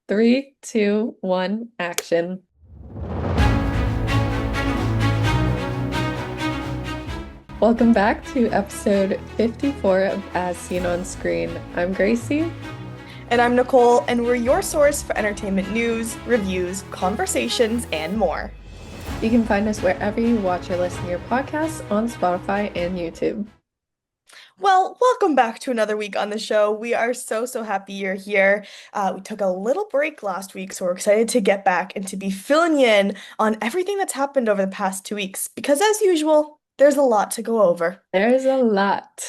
Three, two, one, action. Welcome back to episode 54 of As Seen on Screen. I'm Gracie. And I'm Nicole, and we're your source for entertainment news, reviews, conversations, and more. You can find us wherever you watch or listen to your podcasts on Spotify and YouTube. Well, welcome back to another week on the show. We are so happy you're here. We took a little break last week, so we're excited to get back and to be filling you in on everything that's happened over the past 2 weeks, because as usual, there's a lot to go over. There's a lot.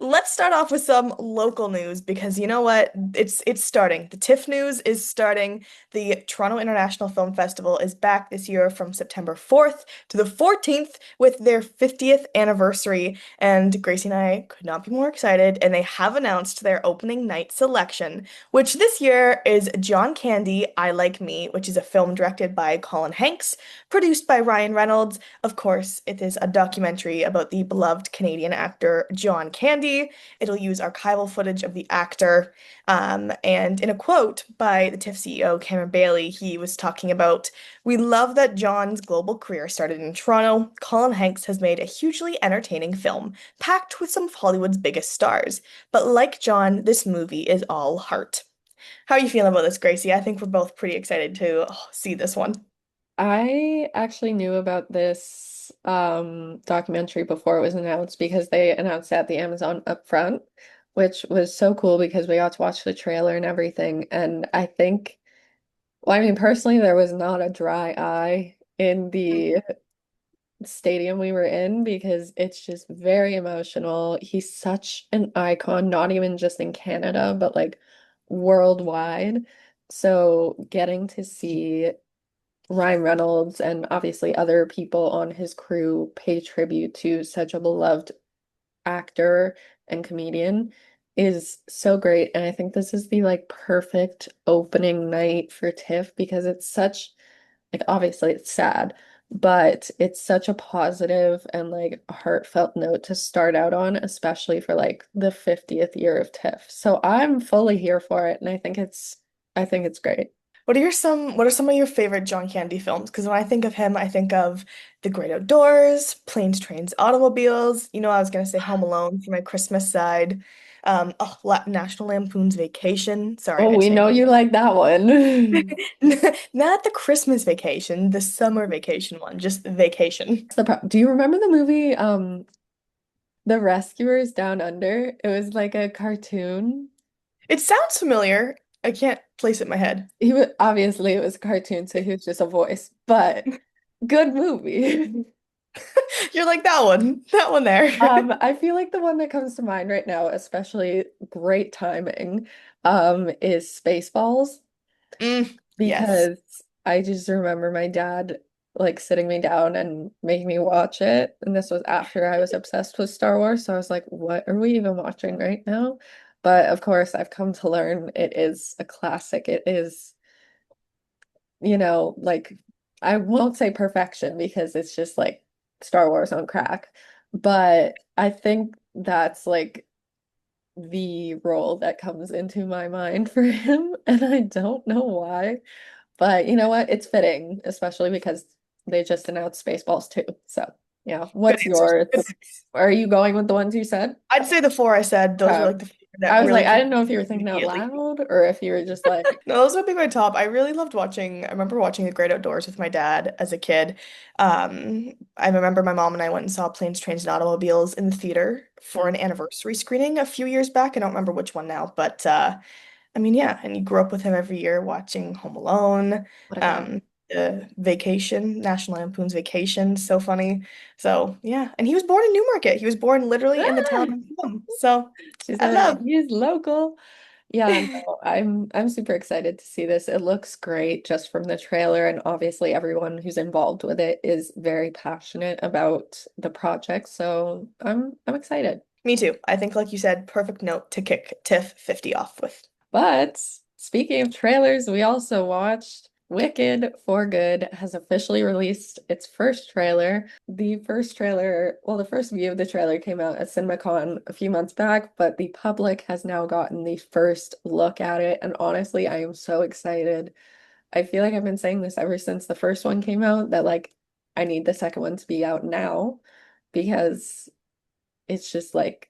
Let's start off with some local news because you know what? It's starting. The TIFF news is starting. The Toronto International Film Festival is back this year from September 4th to the 14th with their 50th anniversary. And Gracie and I could not be more excited. And they have announced their opening night selection, which this year is John Candy, I Like Me, which is a film directed by Colin Hanks, produced by Ryan Reynolds. Of course, it is a documentary about the beloved Canadian actor John Candy. It'll use archival footage of the actor. And in a quote by the TIFF CEO, Cameron Bailey, he was talking about, "We love that John's global career started in Toronto. Colin Hanks has made a hugely entertaining film, packed with some of Hollywood's biggest stars. But like John, this movie is all heart." How are you feeling about this, Gracie? I think we're both pretty excited to see this one. I actually knew about this documentary before it was announced because they announced it at the Amazon upfront, which was so cool because we got to watch the trailer and everything. And I think, well, I mean, personally, there was not a dry eye in the stadium we were in because it's just very emotional. He's such an icon, not even just in Canada, but like worldwide. So getting to see Ryan Reynolds and obviously other people on his crew pay tribute to such a beloved actor and comedian is so great. And I think this is the like perfect opening night for TIFF because it's such like obviously it's sad, but it's such a positive and like heartfelt note to start out on, especially for like the 50th year of TIFF. So I'm fully here for it and I think it's great. What are some of your favorite John Candy films? Because when I think of him, I think of The Great Outdoors, Planes, Trains, Automobiles. I was gonna say Home Alone for my Christmas side. National Lampoon's Vacation. Sorry, Oh, I we know changed. you like that one. Not the Christmas vacation, the summer vacation one, just vacation. Do you remember the movie The Rescuers Down Under? It was like a cartoon. It sounds familiar. I can't place it in my head. He was obviously it was a cartoon, so he was just a voice, but good movie. You're like that one there. I feel like the one that comes to mind right now, especially great timing, is Spaceballs Yes. because I just remember my dad like sitting me down and making me watch it. And this was after I was obsessed with Star Wars. So I was like, what are we even watching right now? But of course, I've come to learn it is a classic. It is, like I won't say perfection because it's just like Star Wars on crack. But I think that's like the role that comes into my mind for him. And I don't know why. But you know what? It's fitting, especially because they just announced Spaceballs too. So, yeah. Good What's answers. yours? Good picks. Are you going with the ones you said? I'd say the four I said, those were Okay. like the four that I was like, really I came didn't know if you were thinking out immediately. loud or if you were just like, No, those would be my top. I really loved watching. I remember watching The Great Outdoors with my dad as a kid. I remember my mom and I went and saw Planes, Trains, and Automobiles in the theater for an anniversary screening a few years back. I don't remember which one now, but I mean, yeah. And you grew up with him every year watching Home Alone, what a guy. um, Vacation, National Lampoon's Vacation, so funny. So yeah, and he was born in Newmarket. He was born literally in the town Ah! I'm from. So She I said love. he's local. Yeah, no, I'm super excited to see this. It looks great just from the trailer, and obviously everyone who's involved with it is very passionate about the project. So I'm excited. Me too. I think, like you said, perfect note to kick TIFF 50 off with. But speaking of trailers, we also watched Wicked for Good has officially released its first trailer. The first view of the trailer came out at CinemaCon a few months back, but the public has now gotten the first look at it. And honestly, I am so excited. I feel like I've been saying this ever since the first one came out that like I need the second one to be out now because it's just like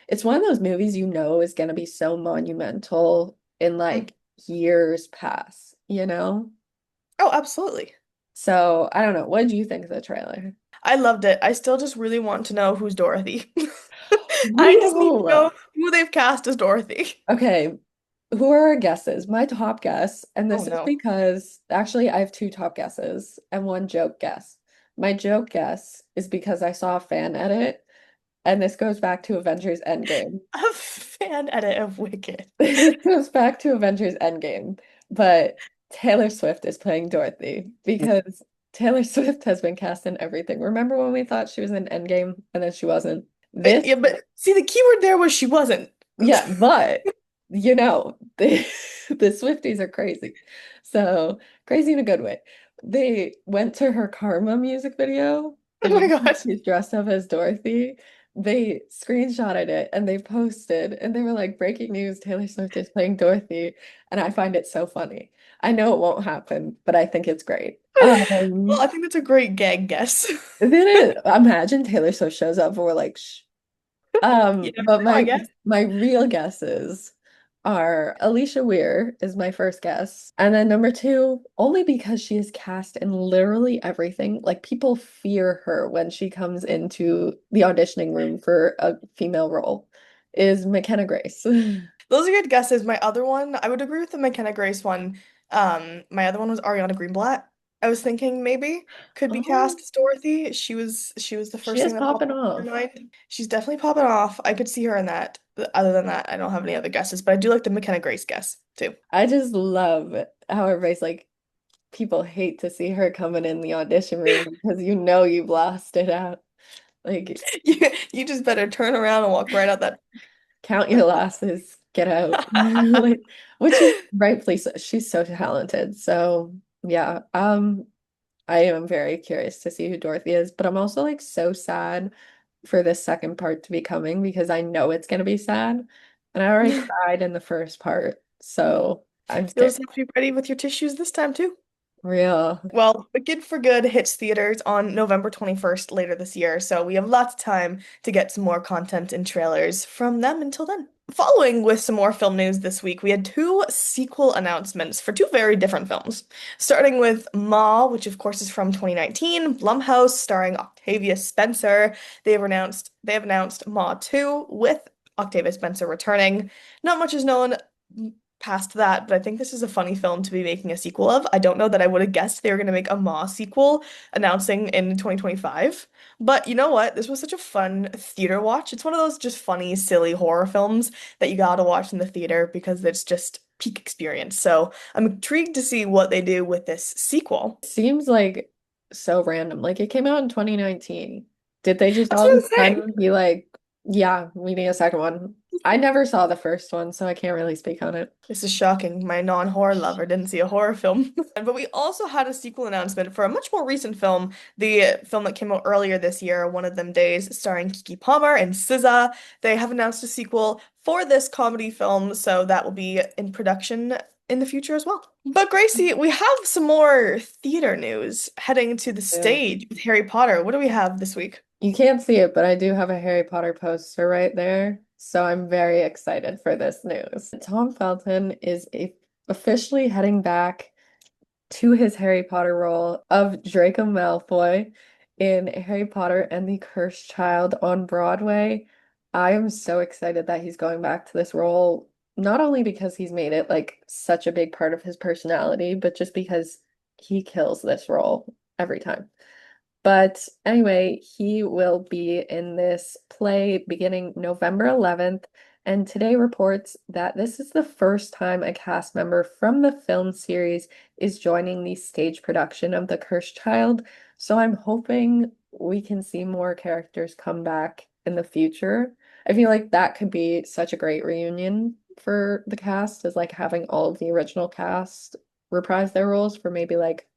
it's one of those movies you know is going to be so monumental in Mm. like years past, you know? Oh, absolutely. So I don't know. What did you think of the trailer? I loved it. I still just really want to know who's Dorothy. I just need to Whoa. know who they've cast as Dorothy. Okay, who are our guesses? My top guess, and Oh this is no. because actually I have two top guesses and one joke guess. My joke guess is because I saw a fan edit, and this goes back to Avengers Endgame. A fan edit of Wicked. This goes back to Avengers Endgame, but Taylor Swift is playing Dorothy because Taylor Swift has been cast in everything. Remember when we thought she was in Endgame and then she wasn't? This, Yeah, but see, the keyword there was she wasn't. yeah, but you know, the Swifties are crazy. So crazy in a good way. They went to her Karma music video, Oh the my video God. she's dressed up as Dorothy. They screenshotted it and they posted, and they were like, breaking news, Taylor Swift is playing Dorothy. And I find it so funny. I know it won't happen, but I think it's great. Well, I think that's a great gag guess. Then it, imagine Taylor Swift shows up and we're like, shh. You never But know, I guess. my real guesses are Alicia Weir is my first guess. And then number two, only because she is cast in literally everything. Like people fear her when she comes into the auditioning room for a female role, is McKenna Grace. Those are good guesses. My other one, I would agree with the McKenna Grace one. My other one was Ariana Greenblatt. I was thinking maybe could be cast Oh, as Dorothy. She was the she first is thing that popped popping up in my off. mind. She's definitely popping off. I could see her in that. But other than that, I don't have any other guesses, but I do like the McKenna Grace guess too. I just love how everybody's like, people hate to see her coming in the audition room because you know you've lost it out. Like, You just better turn around and walk right out that. count your losses, get out. Like, which is rightfully so. She's so talented. So yeah, I am very curious to see who Dorothy is, but I'm also like so sad for this second part to be coming because I know it's gonna be sad. And I already cried in the first part. So I'm You'll scared. just have to be ready with your tissues this time too. Real. Well, Wicked for Good hits theaters on November 21st later this year, so we have lots of time to get some more content and trailers from them until then. Following with some more film news this week, we had two sequel announcements for two very different films. Starting with Ma, which of course is from 2019, Blumhouse starring Octavia Spencer. They have announced Ma 2 with Octavia Spencer returning. Not much is known past that, but I think this is a funny film to be making a sequel of. I don't know that I would have guessed they were going to make a Ma sequel announcing in 2025. But you know what? This was such a fun theater watch. It's one of those just funny, silly horror films that you gotta watch in the theater because it's just peak experience. So I'm intrigued to see what they do with this sequel. Seems like so random. Like it came out in 2019. Did they just That's all what of I'm a saying. sudden be like, yeah, we need a second one? I never saw the first one, so I can't really speak on it. This is shocking. My non-horror lover didn't see a horror film. But we also had a sequel announcement for a much more recent film, the film that came out earlier this year, One of Them Days, starring Keke Palmer and SZA. They have announced a sequel for this comedy film, so that will be in production in the future as well. But Gracie, we have some more theater news heading to the Yeah. stage with Harry Potter. What do we have this week? You can't see it, but I do have a Harry Potter poster right there. So I'm very excited for this news. Tom Felton is officially heading back to his Harry Potter role of Draco Malfoy in Harry Potter and the Cursed Child on Broadway. I am so excited that he's going back to this role, not only because he's made it like such a big part of his personality, but just because he kills this role every time. But anyway, he will be in this play beginning November 11th. And today reports that this is the first time a cast member from the film series is joining the stage production of The Cursed Child. So I'm hoping we can see more characters come back in the future. I feel like that could be such a great reunion for the cast, is like having all of the original cast reprise their roles for maybe like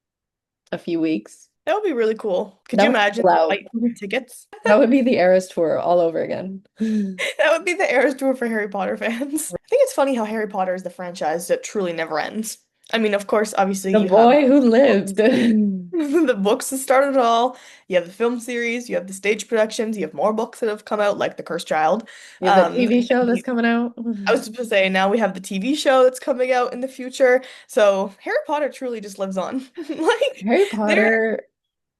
a few weeks. That would be really cool. Could That you would imagine sell out. fighting for tickets? That would be the Eras tour all over again. That would be the Eras tour for Harry Potter fans. I think it's funny how Harry Potter is the franchise that truly never ends. I mean, of course, obviously The you have boy who books. lived. The books that started it all. You have the film series, you have the stage productions, you have more books that have come out, like The Cursed Child. You have the TV And show that's coming out. I was just to say, now we have the TV show that's coming out in the future. So Harry Potter truly just lives on. Like Harry they're Potter,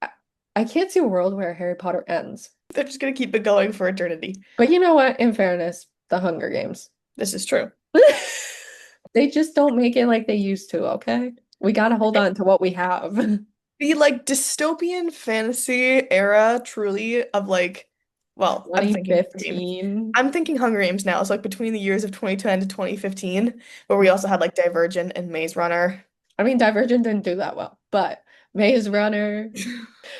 I I can't see a world where Harry Potter ends. they're just gonna keep it going for eternity. But you know what? In fairness, the Hunger Games. This is true. They just don't make it like they used to, okay? We gotta hold on to what we have. The like dystopian fantasy era truly of like, well, I'm thinking Hunger Games. 2015. I'm thinking Hunger Games now. It's like between the years of 2010 to 2015, where we also had like Divergent and Maze Runner. I mean, Divergent didn't do that well, but Maze Runner,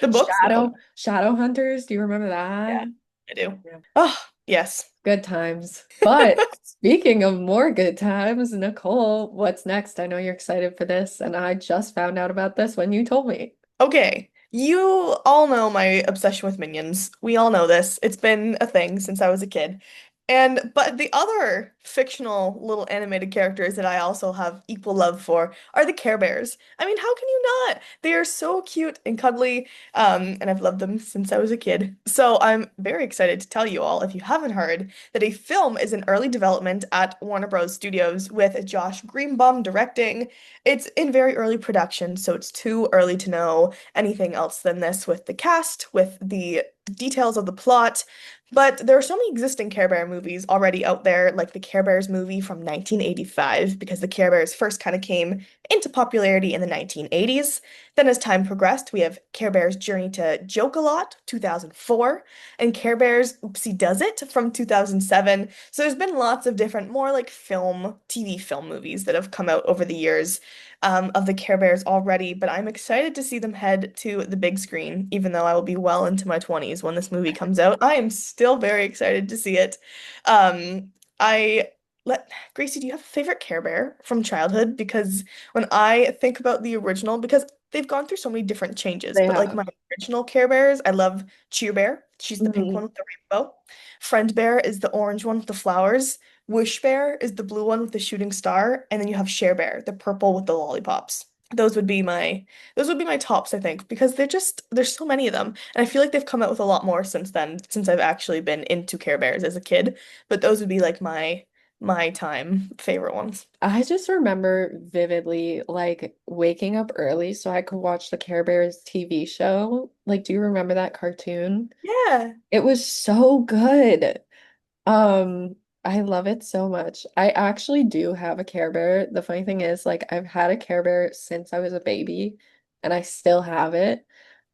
The books, though. Shadow Hunters, do you remember Yeah, that? I do. Yeah. Oh, yes. Good times. But speaking of more good times, Nicole, what's next? I know you're excited for this, and I just found out about this when you told me. Okay, you all know my obsession with Minions. We all know this. It's been a thing since I was a kid. But the other fictional little animated characters that I also have equal love for are the Care Bears. I mean, how can you not? They are so cute and cuddly, and I've loved them since I was a kid. So I'm very excited to tell you all, if you haven't heard, that a film is in early development at Warner Bros. Studios with Josh Greenbaum directing. It's in very early production, so it's too early to know anything else than this with the cast, with the details of the plot. But there are so many existing Care Bear movies already out there, like the Care Bears movie from 1985, because the Care Bears first kind of came into popularity in the 1980s. Then, as time progressed, we have Care Bears Journey to Joke-A-Lot, 2004, and Care Bears Oopsie Does It from 2007. So there's been lots of different, more like TV film movies that have come out over the years of the Care Bears already, but I'm excited to see them head to the big screen, even though I will be well into my 20s when this movie comes out. I am still very excited to see it. I let Gracie, do you have a favorite Care Bear from childhood? Because when I think about the original, because they've gone through so many different changes, They but like have. my original Care Bears, I love Cheer Bear. She's the pink one Mhm. with the rainbow. Friend Bear is the orange one with the flowers. Wish Bear is the blue one with the shooting star, and then you have Share Bear, the purple with the lollipops. Those would be my tops, I think, because there's so many of them. And I feel like they've come out with a lot more since then, since I've actually been into Care Bears as a kid. But those would be like my time favorite ones. I just remember vividly like waking up early so I could watch the Care Bears TV show. Like, do you remember that cartoon? Yeah. It was so good. Um, I love it so much. I actually do have a Care Bear. The funny thing is, like, I've had a Care Bear since I was a baby, and I still have it.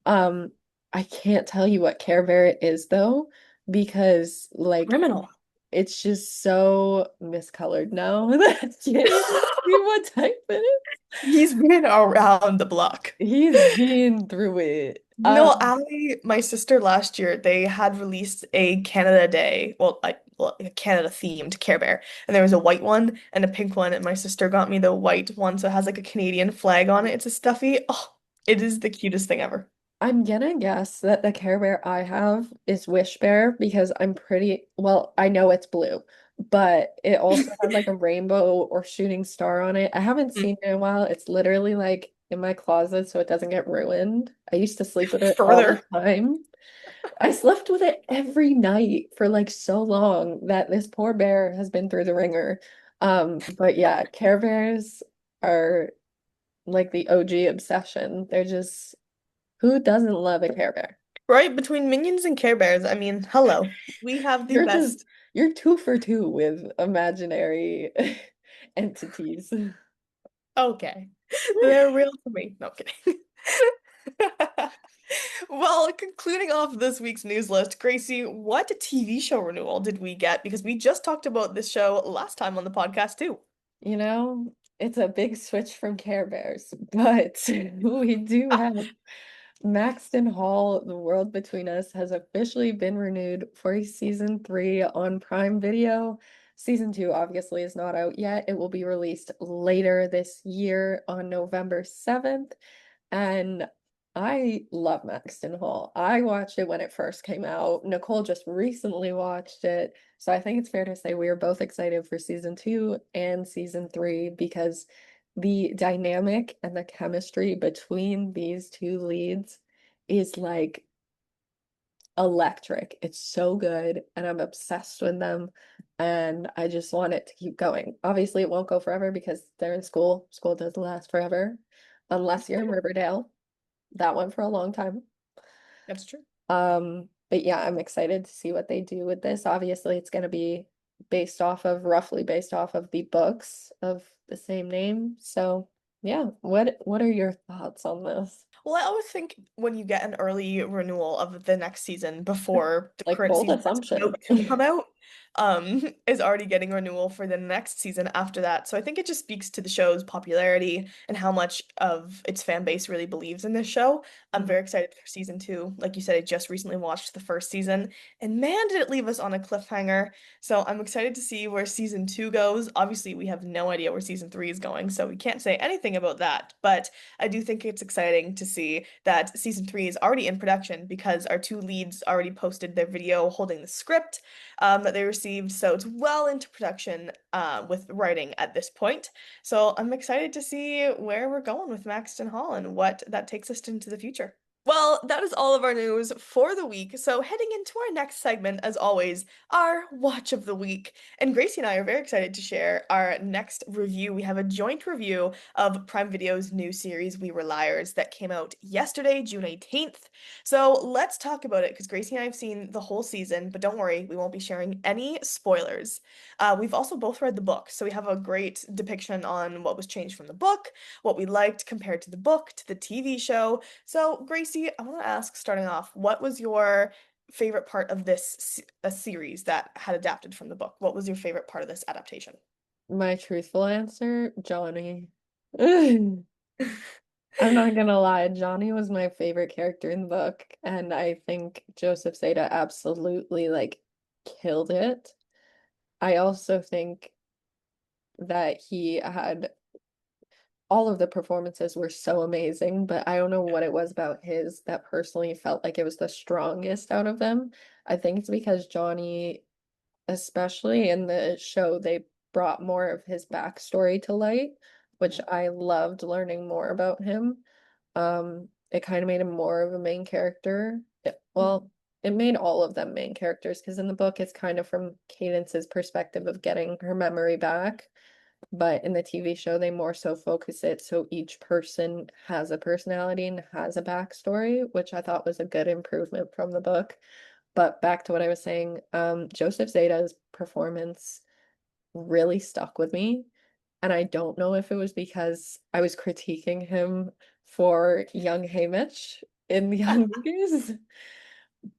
Um, I can't tell you what Care Bear it is though, because like Criminal. it's just so miscolored now that I can't even see what type it is. He's been around the block. He's been through it. No, Ali, my sister last year, they had released a Canada Day, well, a Canada themed Care Bear, and there was a white one and a pink one, and my sister got me the white one, so it has like a Canadian flag on it. It's a stuffy. Oh, it is the cutest thing ever. I'm gonna guess that the Care Bear I have is Wish Bear because I'm pretty, well, I know it's blue, but it also has like a rainbow or shooting star on it. I haven't seen it in a while. It's literally like in my closet so it doesn't get ruined. I used to sleep with it all the Further. time. I slept with it every night for like so long that this poor bear has been through the ringer. But yeah, Care Bears are like the OG obsession. They're just who doesn't love a Care Bear? Right between Minions and Care Bears, I mean, hello. We have the You're just best. you're two for two with imaginary entities. Okay. They're real to me. No, I'm kidding. Well, concluding off this week's news list, Gracie, what TV show renewal did we get? Because we just talked about this show last time on the podcast too. You know, it's a big switch from Care Bears, but we do have Maxton Hall, The World Between Us has officially been renewed for season 3 on Prime Video. season two obviously is not out yet. It will be released later this year on November 7th. And I love Maxton Hall. I watched it when it first came out. Nicole just recently watched it. So I think it's fair to say we are both excited for season two and season three because the dynamic and the chemistry between these two leads is like electric. It's so good, and I'm obsessed with them, and I just want it to keep going. Obviously, it won't go forever because they're in school. School doesn't last forever, unless you're in Riverdale. That went for a long time. That's true. But yeah, I'm excited to see what they do with this. Obviously, it's going to be roughly based off of the books of the same name. So yeah, what are your thoughts on this? Well, I always think when you get an early renewal of the next season before the Like current bold season that's assumption. about to come out, is already getting renewal for the next season after that. So I think it just speaks to the show's popularity and how much of its fan base really believes in this show. I'm very excited for season two. Like you said, I just recently watched the first season, and man, did it leave us on a cliffhanger. So I'm excited to see where season two goes. Obviously, we have no idea where season three is going, so we can't say anything about that. But I do think it's exciting to see that season three is already in production because our two leads already posted their video holding the script that they received. So it's well into production with writing at this point. So I'm excited to see where we're going with Maxton Hall and what that takes us into the future. Well, that is all of our news for the week. So, heading into our next segment, as always, our Watch of the Week. And Gracie and I are very excited to share our next review. We have a joint review of Prime Video's new series, We Were Liars, that came out yesterday, June 18th. So, let's talk about it because Gracie and I have seen the whole season, but don't worry, we won't be sharing any spoilers. We've also both read the book, so we have a great depiction on what was changed from the book, what we liked compared to the book, to the TV show. So, Gracie, I want to ask, starting off, what was your favorite part of this a series that had adapted from the book? What was your favorite part of this adaptation? My truthful answer, Johnny. I'm not gonna lie, Johnny was my favorite character in the book, and I think Joseph Zeta absolutely like killed it. I also think that he had all of the performances were so amazing, but I don't know what it was about his that personally felt like it was the strongest out of them. I think it's because Johnny, especially in the show, they brought more of his backstory to light, which I loved learning more about him. It kind of made him more of a main character. Mhm. It made all of them main characters because in the book it's kind of from Cadence's perspective of getting her memory back. But in the TV show, they more so focus it so each person has a personality and has a backstory, which I thought was a good improvement from the book. But back to what I was saying, Joseph Zeta's performance really stuck with me. And I don't know if it was because I was critiquing him for young Haymitch in the Young Movies,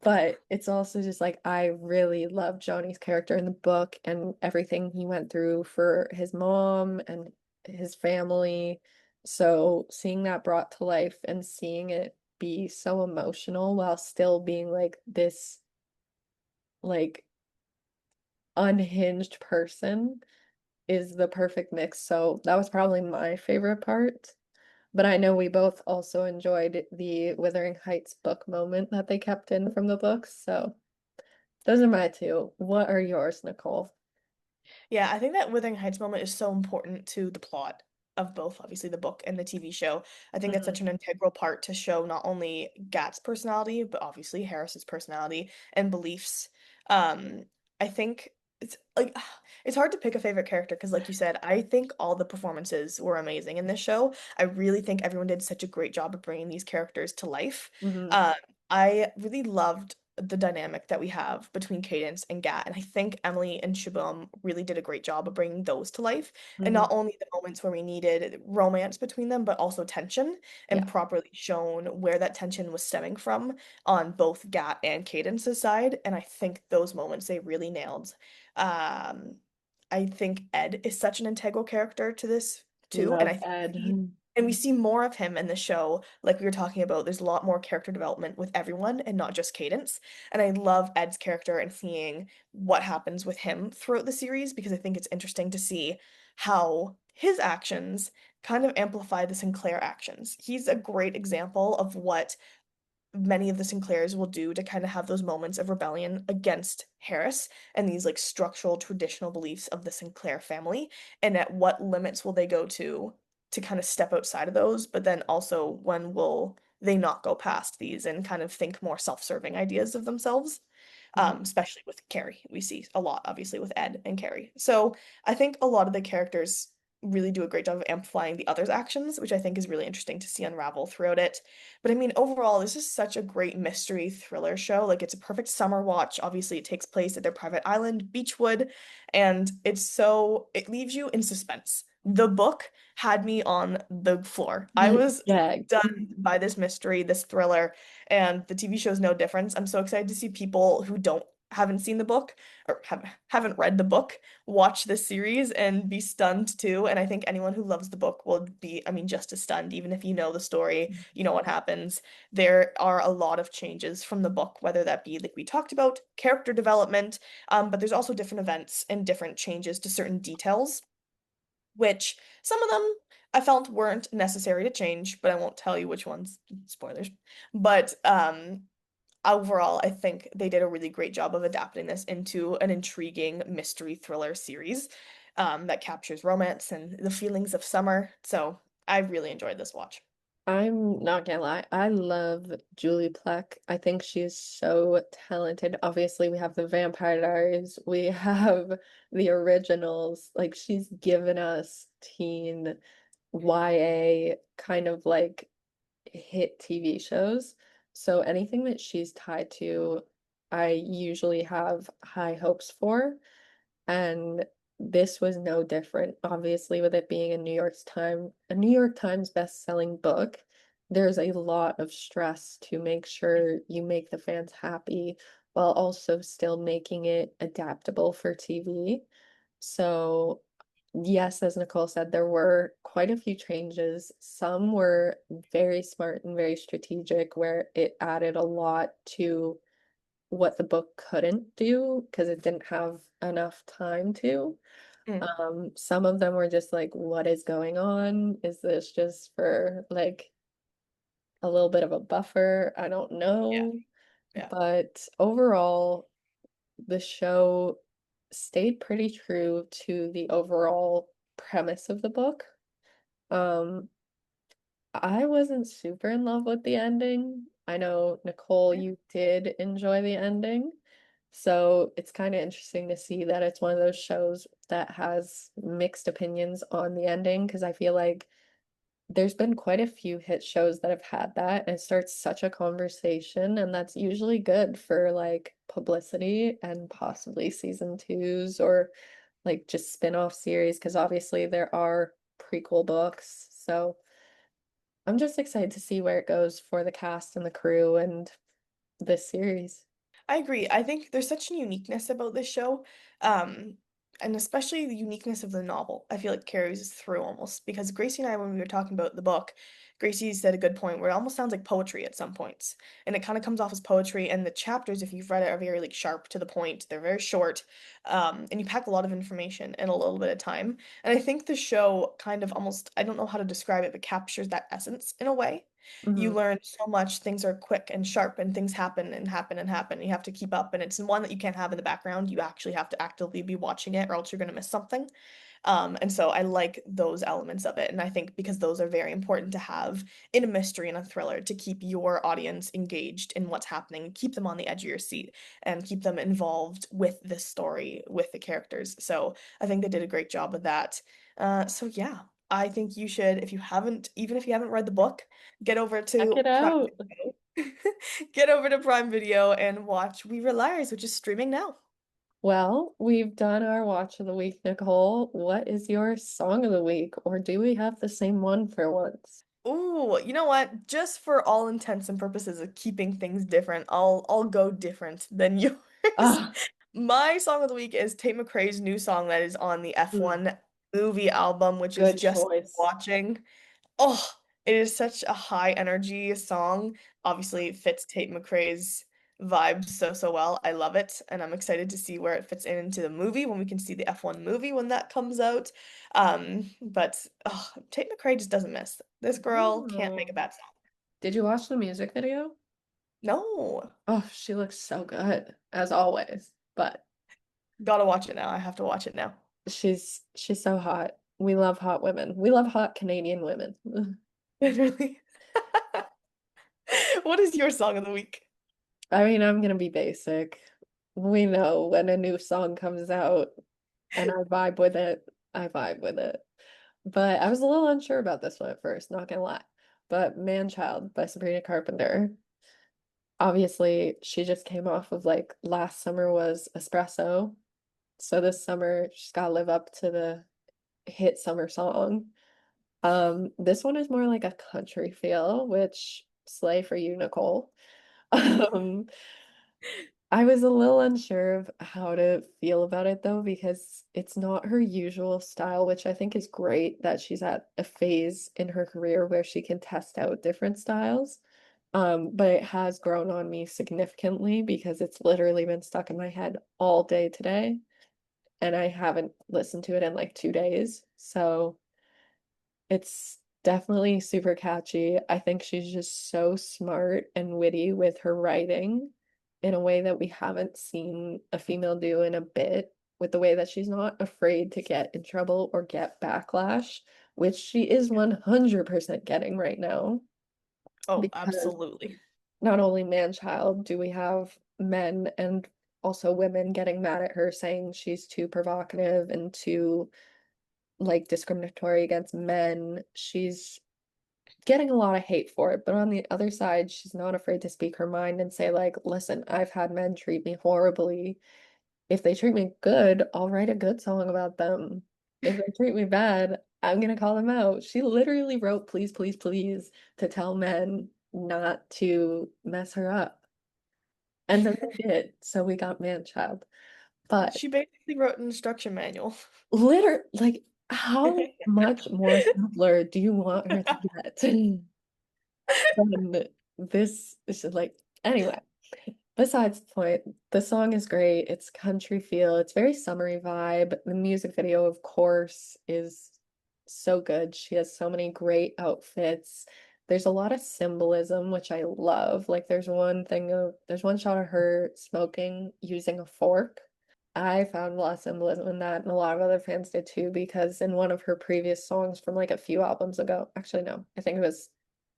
but it's also just like I really love Johnny's character in the book and everything he went through for his mom and his family. So seeing that brought to life and seeing it be so emotional while still being like this like unhinged person is the perfect mix. So that was probably my favorite part. But I know we both also enjoyed the Wuthering Heights book moment that they kept in from the books. So those are my two. What are yours, Nicole? Yeah, I think that Wuthering Heights moment is so important to the plot of both, obviously, the book and the TV show. I think that's such Mhm. an integral part to show not only Gat's personality, but obviously Harris's personality and beliefs. Um, I think it's like it's hard to pick a favorite character because, like you said, I think all the performances were amazing in this show. I really think everyone did such a great job of bringing these characters to life. Mhm. Um, I really loved the dynamic that we have between Cadence and Gat. And I think Emily and Shabam really did a great job of bringing those to life. And Mhm. not only the moments where we needed romance between them, but also tension and Yeah, properly shown where that tension was stemming from on both Gat and Cadence's side. And I think those moments they really nailed. Um, I think Ed is such an integral character to this too. And love I think Ed. And we see more of him in the show, like we were talking about. There's a lot more character development with everyone and not just Cadence. And I love Ed's character and seeing what happens with him throughout the series because I think it's interesting to see how his actions kind of amplify the Sinclair actions. He's a great example of what many of the Sinclairs will do to kind of have those moments of rebellion against Harris and these like structural traditional beliefs of the Sinclair family, and at what limits will they go to kind of step outside of those, but then also when will they not go past these and kind of think more self-serving ideas of themselves. Especially with Carrie, we see a lot, obviously, with Ed and Carrie. So I think a lot of the characters really do a great job of amplifying the others' actions, which I think is really interesting to see unravel throughout it. But I mean, overall, this is such a great mystery thriller show. Like, it's a perfect summer watch. Obviously, it takes place at their private island, Beechwood, and it leaves you in suspense. The book had me on the floor. I was Gagged. stunned by this mystery, this thriller, and the TV show is no difference. I'm so excited to see people who don't haven't seen the book or haven't read the book watch this series and be stunned too. And I think anyone who loves the book will be, I mean, just as stunned, even if you know the story, you know what happens. There are a lot of changes from the book, whether that be like we talked about, character development, but there's also different events and different changes to certain details, which some of them I felt weren't necessary to change, but I won't tell you which ones, spoilers. But overall, I think they did a really great job of adapting this into an intriguing mystery thriller series that captures romance and the feelings of summer. So I really enjoyed this watch. I'm not gonna lie, I love Julie Plec. I think she's so talented. Obviously, we have the Vampire Diaries, we have the originals. Like, she's given us teen YA kind of like hit TV shows. So anything that she's tied to, I usually have high hopes for. And this was no different. Obviously, with it being a New York Times best-selling book, there's a lot of stress to make sure you make the fans happy while also still making it adaptable for TV. So, yes, as Nicole said, there were quite a few changes. Some were very smart and very strategic, where it added a lot to what the book couldn't do because it didn't have enough time to. Mm, Some of them were just like, what is going on? Is this just for like a little bit of a buffer? I don't yeah, know. yeah. But overall, the show stayed pretty true to the overall premise of the book. Um, I wasn't super in love with the ending. I know, Nicole, you did enjoy the ending. So it's kind of interesting to see that it's one of those shows that has mixed opinions on the ending because I feel like there's been quite a few hit shows that have had that and it starts such a conversation, and that's usually good for like publicity and possibly season twos or like just spin-off series because obviously there are prequel books. So I'm just excited to see where it goes for the cast and the crew and this series. I agree. I think there's such a uniqueness about this show, um, and especially the uniqueness of the novel. I feel like carries through almost because Gracie and I, when we were talking about the book, Gracie said a good point where it almost sounds like poetry at some points, and it kind of comes off as poetry. And the chapters, if you've read it, are very like sharp to the point. They're very short, and you pack a lot of information in a little bit of time. And I think the show kind of almost, I don't know how to describe it, but captures that essence in a way. You Mhm. learn so much, things are quick and sharp and things happen and happen and happen. You have to keep up, and it's one that you can't have in the background. You actually have to actively be watching it or else you're going to miss something. And so I like those elements of it. And I think because those are very important to have in a mystery and a thriller to keep your audience engaged in what's happening, keep them on the edge of your seat, and keep them involved with the story, with the characters. So I think they did a great job with that. So yeah, I think you should, if you haven't, even if you haven't read the book, get over Check to it Prime out. Video. Get over to Prime Video and watch We Were Liars, which is streaming now. Well, we've done our watch of the week, Nicole. What is your song of the week, or do we have the same one for once? Ooh, you know what? Just for all intents and purposes of keeping things different, I'll go different than yours. Ah, My song of the week is Tate McRae's new song that is on the mm, F1 movie album, which is good Just choice. Watching. Oh, it is such a high energy song. Obviously, it fits Tate McRae's vibes so well. I love it, and I'm excited to see where it fits into the movie when we can see the F1 movie when that comes out. But oh, Tate McRae just doesn't miss. This girl can't make a No. bad song. Did you watch the music video? No, Oh, she looks so good, as always. But gotta watch it now. I have to watch it now. she's so hot. We love hot women. We love hot Canadian women. Really. What is your song of the week? I mean, I'm gonna be basic. We know when a new song comes out and I vibe with it, I vibe with it. But I was a little unsure about this one at first, not gonna lie. But Man Child by Sabrina Carpenter. Obviously, she just came off of like last summer was Espresso. So this summer she's gotta live up to the hit summer song. This one is more like a country feel, which slay for you, Nicole. Um, I was a little unsure of how to feel about it though, because it's not her usual style, which I think is great that she's at a phase in her career where she can test out different styles. But it has grown on me significantly because it's literally been stuck in my head all day today, and I haven't listened to it in like 2 days. So it's definitely super catchy. I think she's just so smart and witty with her writing in a way that we haven't seen a female do in a bit, with the way that she's not afraid to get in trouble or get backlash, which she is 100% getting right now. Oh, Because absolutely. not only man-child do we have men and also women getting mad at her saying she's too provocative and too like discriminatory against men. She's getting a lot of hate for it, but on the other side, she's not afraid to speak her mind and say, like, listen, I've had men treat me horribly. If they treat me good, I'll write a good song about them. If they treat me bad, I'm gonna call them out. She literally wrote Please, Please, Please to tell men not to mess her up. And then they did. So we got man child. But She basically wrote an instruction manual. like, how much more simpler do you want her to get? And this is just like, anyway, besides the point, the song is great. It's country feel. It's very summery vibe. The music video, of course, is so good. She has so many great outfits. There's a lot of symbolism, which I love. Like there's one shot of her smoking using a fork. I found a lot of symbolism in that, and a lot of other fans did too, because in one of her previous songs from like a few albums ago, actually no, I think it was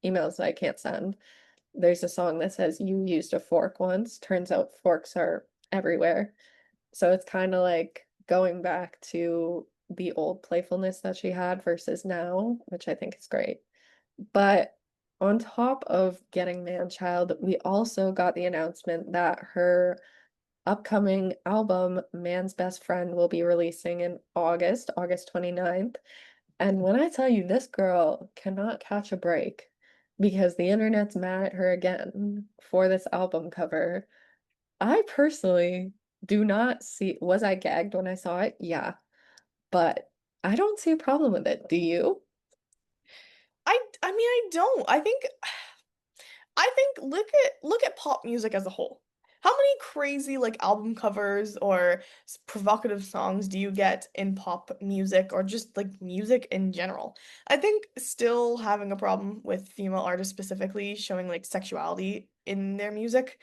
Emails That I Can't Send, there's a song that says you used a fork once. Turns out forks are everywhere. So it's kind of like going back to the old playfulness that she had versus now, which I think is great. But on top of getting Man-Child, we also got the announcement that her upcoming album, Man's Best Friend, will be releasing in August, August 29th. And when I tell you this girl cannot catch a break because the internet's mad at her again for this album cover, I personally do not see, was I gagged when I saw it? Yeah, but I don't see a problem with it. Do you? I mean I don't. I think look at pop music as a whole. How many crazy like album covers or provocative songs do you get in pop music or just like music in general? I think still having a problem with female artists specifically showing like sexuality in their music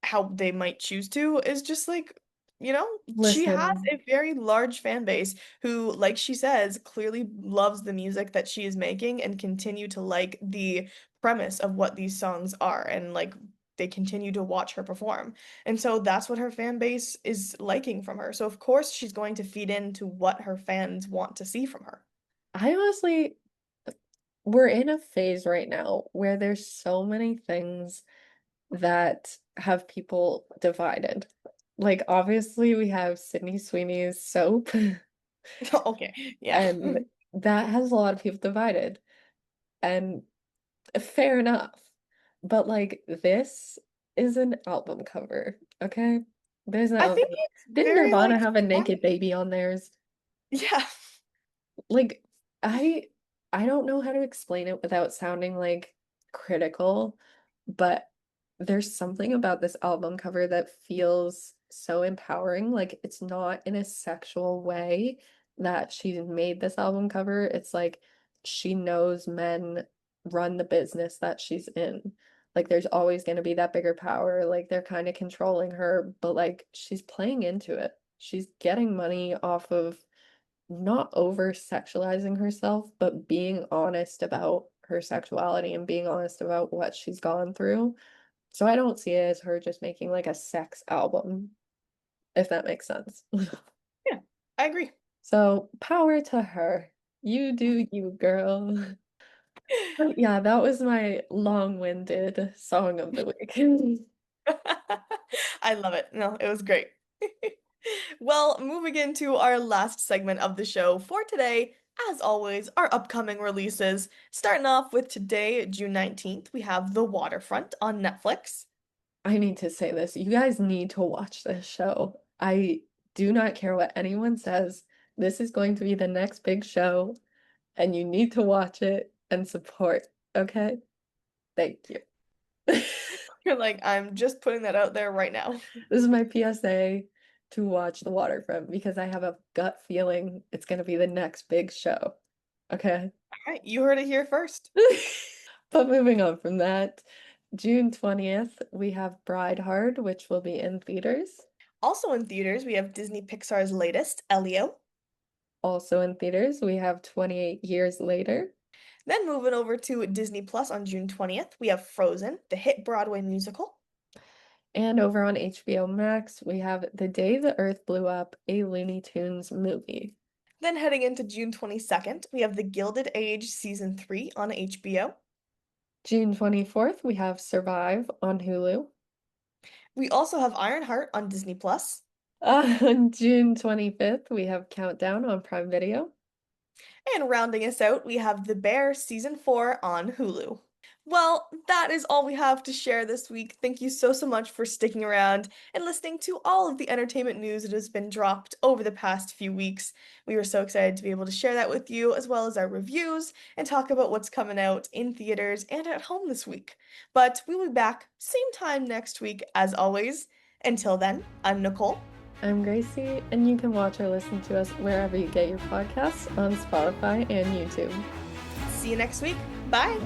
how they might choose to is just like, she has Listen, a very large fan base who, like she says, clearly loves the music that she is making and continue to like the premise of what these songs are and like they continue to watch her perform. And so that's what her fan base is liking from her. So of course she's going to feed into what her fans want to see from her. I honestly, we're in a phase right now where there's so many things that have people divided. Like, obviously, we have Sydney Sweeney's soap, Okay, yeah. and that has a lot of people divided. And fair enough. But, like, this is an album cover, okay? There's an I think album. it's Didn't very Nirvana like have a fun. naked baby on theirs? Yeah. Like, I I don't know how to explain it without sounding like critical, but there's something about this album cover that feels so empowering. Like it's not in a sexual way that she made this album cover. It's like she knows men run the business that she's in. Like there's always going to be that bigger power. Like they're kind of controlling her, but like she's playing into it. She's getting money off of not over sexualizing herself, but being honest about her sexuality and being honest about what she's gone through. So I don't see it as her just making like a sex album, if that makes sense. Yeah, I agree. So power to her. You do you, girl. But yeah, that was my long-winded song of the week. I love it. No, it was great. Well, moving into our last segment of the show for today, as always, our upcoming releases. Starting off with today, June 19th, we have The Waterfront on Netflix. I need to say this. You guys need to watch this show. I do not care what anyone says. This is going to be the next big show, and you need to watch it and support. Okay? Thank you. You're like, I'm just putting that out there right now. This is my PSA to watch The Waterfront because I have a gut feeling it's going to be the next big show. Okay? All right, you heard it here first. But moving on from that, June 20th, we have Bride Hard, which will be in theaters. Also in theaters, we have Disney Pixar's latest, Elio. Also in theaters, we have 28 Years Later. Then moving over to Disney Plus on June 20th, we have Frozen, the hit Broadway musical. And over on HBO Max, we have The Day the Earth Blew Up, a Looney Tunes movie. Then heading into June 22nd, we have The Gilded Age Season 3 on HBO. June 24th, we have Survive on Hulu. We also have Ironheart on Disney Plus. On June 25th, we have Countdown on Prime Video. And rounding us out, we have The Bear Season 4 on Hulu. Well, that is all we have to share this week. Thank you so much for sticking around and listening to all of the entertainment news that has been dropped over the past few weeks. We were so excited to be able to share that with you, as well as our reviews, and talk about what's coming out in theaters and at home this week. But we'll be back same time next week, as always. Until then, I'm Nicole. I'm Gracie, and you can watch or listen to us wherever you get your podcasts on Spotify and YouTube. See you next week. Bye.